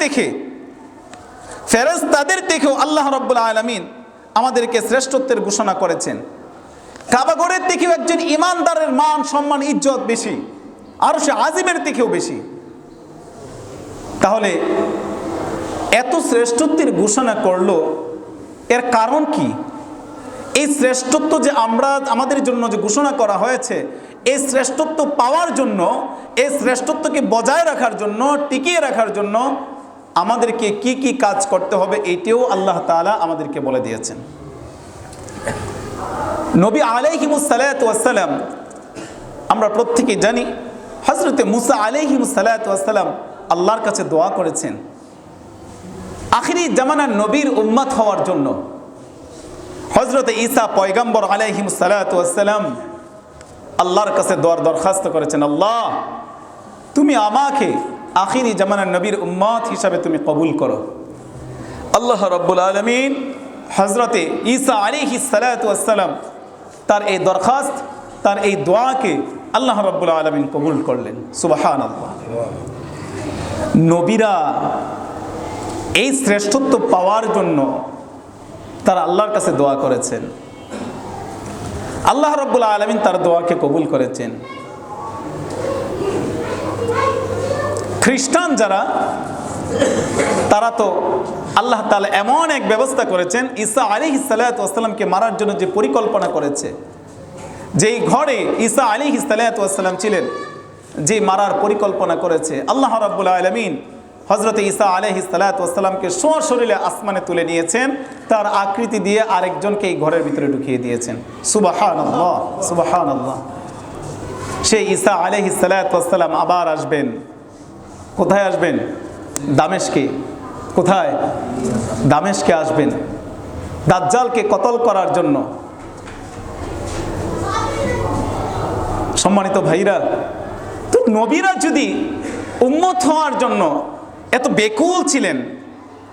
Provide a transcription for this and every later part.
দেখে, ফেরেশতাদের দেখেও আল্লাহ রাব্বুল আলামিন আমাদেরকে শ্রেষ্ঠত্বের ঘোষণা করেছেন। কাবাগরের থেকেও একজন ইমানদারের মান, সম্মান, ইজ্জত বেশি, আরশে আজিমের থেকেও বেশি। তাহলে এত শ্রেষ্ঠত্বের ঘোষণা করলো, এর কারণ কি? এই শ্রেষ্ঠত্ব যে আমাদের জন্য যে ঘোষণা করা হয়েছে, এই শ্রেষ্ঠত্ব পাওয়ার জন্য, এই শ্রেষ্ঠত্বকে বজায় রাখার জন্য, টিকিয়ে রাখার জন্য আমাদেরকে কি কি কাজ করতে হবে, এটিও আল্লাহ তাআলা আমাদেরকে বলে দিয়েছেন। নবী আলাইহিমুস সালাতু ওয়াস সালাম, আমরা প্রত্যেকেই জানি, হযরতে মুসা আলাইহিমুস সালাতু ওয়াস সালাম আল্লাহর কাছে দোয়া করেছেন আখিরি জামানার নবীর উম্মত হওয়ার জন্য। হযরতে ঈসা পয়গম্বর আলাইহিমুস সালাতু ওয়াস সালাম আল্লাহর কাছে দরখাস্ত করেছেন, আল্লাহ তুমি আমাকে আখিরি জামানার নবীর উম্মত হিসাবে তুমি কবুল করো। আল্লাহ রাব্বুল আলামিন হযরতে ঈসা আলাইহিস সালাতু ওয়াস সালাম তার এই দরখাস্ত, তার এই দোয়াকে আল্লাহ রাব্বুল আলামিন কবুল করলেন। সুবহানাল্লাহ। নবীরা এই শ্রেষ্ঠত্ব পাওয়ার জন্য তারা আল্লাহর কাছে দোয়া করেছেন, আল্লাহ রাব্বুল আলামিন তার দোয়াকে কবুল করেছেন। খ্রিস্টান যারা, তারা তো আল্লাহ তাআলা এমন এক ব্যবস্থা করেছেন, ঈসা আলাইহিস সালাতু ওয়াস সালামকে মারার জন্য যে পরিকল্পনা করেছে, যেই ঘরে ঈসা আলাইহিস সালাতু ওয়াস সালাম ছিলেন, যে মারার পরিকল্পনা করেছে, আল্লাহ রাব্বুল আলামিন হযরতে ঈসা আলাইহিস সালাতু ওয়াস সালামকে সশরীরে আসমানে তুলে নিয়েছেন, তার আকৃতি দিয়ে আরেকজনকে এই ঘরের ভিতরে ঢুকিয়ে দিয়েছেন। সুবহানাল্লাহ, সুবহানাল্লাহ। সেই ঈসা আলাইহিস সালাতু ওয়াস সালাম আবার আসবেন। কোথায় আসবেন? দামেস্কে। কোথায়? দামেস্কে আসবেন দাজ্জালকে কতল করার জন্য। সম্মানিত ভাইরা, তো নবীরা যদি উম্মত হওয়ার জন্য এত বেকুল ছিলেন,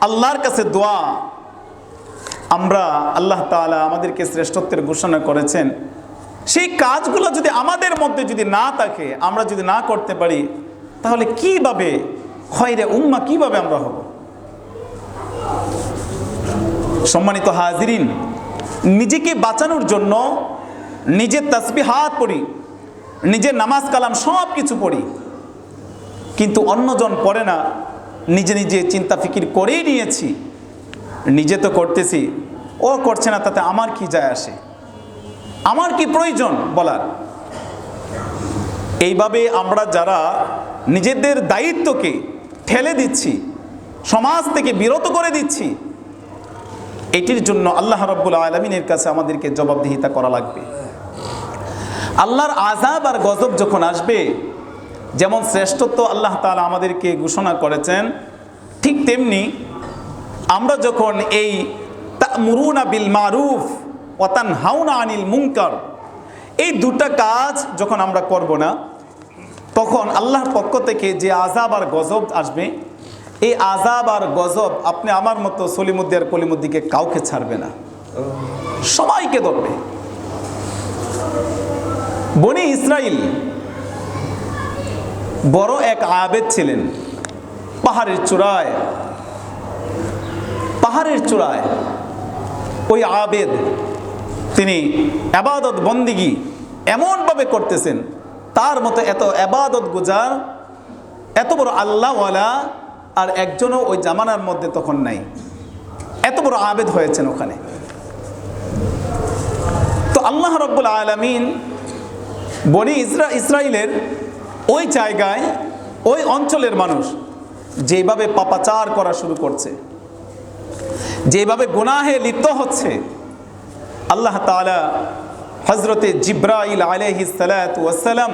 আল্লাহর কাছে দোয়া, আমরা আল্লাহ তাআলা আমাদেরকে শ্রেষ্ঠত্বের ঘোষণা করেছেন, সেই কাজগুলো যদি আমাদের মধ্যে যদি না থাকে, আমরা যদি না করতে পারি, তাহলে কিভাবে খয়রে উম্মাহ কিভাবে আমরা হব? সম্মানিত হাজিরিন, নিজেকে বাঁচানোর জন্য নিজের তাসবিহাত পড়ি, নিজের নামাজ কালাম সব কিছু পড়ি, কিন্তু অন্যজন পড়ে না। নিজে নিজে চিন্তা ফিকির করেই নিয়েছি, নিজে তো করতেছি, ও করছে না, তাতে আমার কি যায় আসে, আমার কি প্রয়োজন বলার। এইভাবে আমরা যারা নিজেদের দায়িত্বকে ঠেলে দিচ্ছি, সমাজ থেকে বিরত করে দিচ্ছি, এটির জন্য আল্লাহ রাব্বুল আলামিনের কাছে আমাদেরকে জবাবদিহিতা করা লাগবে। আল্লাহর আযাব আর গজব যখন আসবে, যেমন শ্রেষ্ঠত্ব আল্লাহ তাআলা আমাদেরকে ঘোষণা করেছেন, ঠিক তেমনি আমরা যখন এই তা'মুরুনা বিল মারুফ ওয়া তানহাউনা আনিল মুনকার, এই দুটা কাজ যখন আমরা করব না, তখন আল্লাহর পক্ষ থেকে যে আযাব আর গজব আসবে, এই আযাব আর গজব আপনি আমার মতো সলিমুদ্দি আর কলিমুদ্দিকে কাউকে ছাড়বে না, সবাইকে ধরবে। বনি ইসরাইল বড় এক আবেদ ছিলেন, পাহাড়ের চূড়ায় ওই আবেদ, তিনি ইবাদত বন্দিগি এমনভাবে করতেছেন, তার মতো এত ইবাদত গুজার, এত বড় আল্লাহওয়ালা আর একজনও ওই জামানার মধ্যে তখন নাই। এত বড় আবেদ হয়েছেন ওখানে। তো আল্লাহ রাব্বুল আলামিন বনি ইসরাইলের ওই জায়গায়, ওই অঞ্চলের মানুষ যেভাবে পাপাচার করা শুরু করছে, যেভাবে গুনাহে লিপ্ত হচ্ছে, আল্লাহ তাআলা হযরতে জিবরাইল আলাইহিস সালাতু ওয়াস সালাম,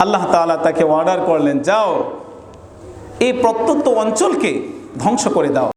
আল্লাহ তাআলা তাকে অর্ডার করলেন, যাও এই প্রত্যন্ত অঞ্চলকে ধ্বংস করে দাও।